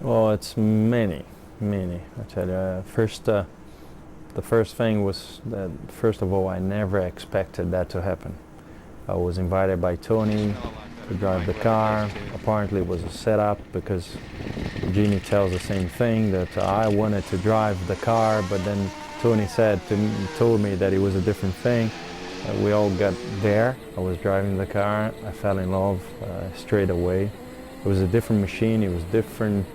Well, it's many, many. I tell you, the first thing was that first of all, I never expected that to happen. I was invited by Tony to drive the car. Apparently, it was a setup because Genie tells the same thing that I wanted to drive the car, but then Tony told me that it was a different thing. We all got there. I was driving the car. I fell in love straight away. It was a different machine. It was different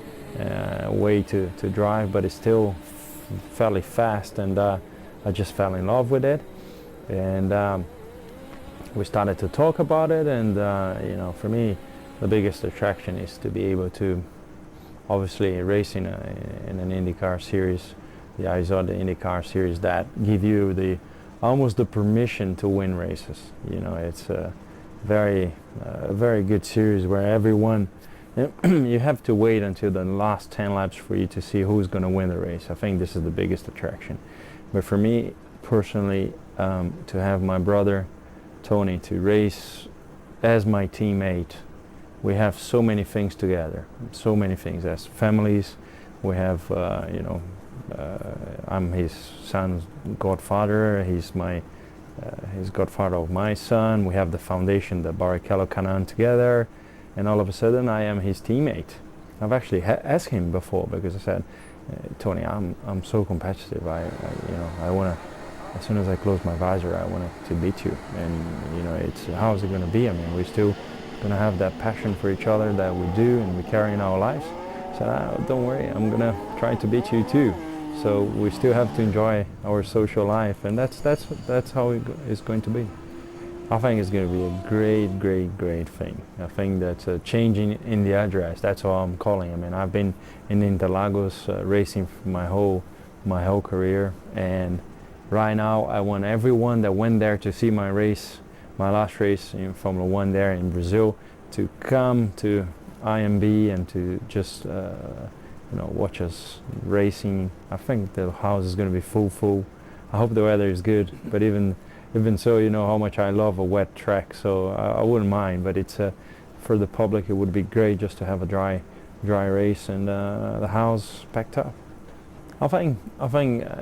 way to drive, but it's still fairly fast, and I just fell in love with it. And we started to talk about it, and for me, the biggest attraction is to be able to obviously race in an IndyCar Series. I saw the IndyCar Series that give you almost the permission to win races. It's a very good series where everyone, you have to wait until the last 10 laps for you to see who's going to win the race. I think this is the biggest attraction. But for me personally, to have my brother Tony to race as my teammate, we have so many things together, so many things as families. We have, I'm his son's godfather. He's godfather of my son. We have the foundation, the Barrichello Kanaan together, and all of a sudden I am his teammate. I've actually asked him before because I said, Tony, I'm so competitive. I want to. As soon as I close my visor, I want to beat you. And it's how is it going to be? I mean, we're still going to have that passion for each other that we do and we carry in our lives. I said, don't worry, I'm going to try to beat you too. So we still have to enjoy our social life, and that's how it's going to be. I think it's going to be a great thing. I think that changing in the address, that's how I'm calling. I mean, I've been in Interlagos racing for my whole career, and right now I want everyone that went there to see my race, my last race in Formula One there in Brazil, to come to IMB and to just watch us racing. I think the house is going to be full. I hope the weather is good, but even so, you know how much I love a wet track, so I wouldn't mind. But it's for the public, it would be great just to have a dry race and the house packed up. I think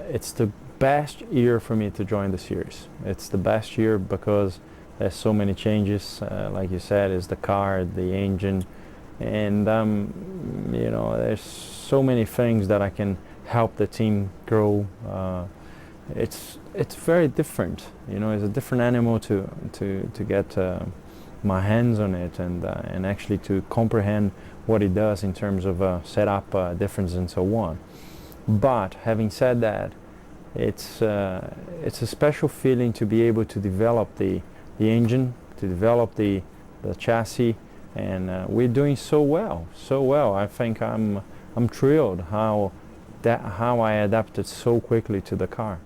it's the best year for me to join the series. It's the best year because there's so many changes. Like you said, is the car, the engine, and there's so many things that I can help the team grow. It's very different. It's a different animal to get my hands on it and actually to comprehend what it does in terms of setup difference and so on. But having said that, it's a special feeling to be able to develop the engine, to develop the chassis, and we're doing so well. I think I'm thrilled how I adapted so quickly to the car.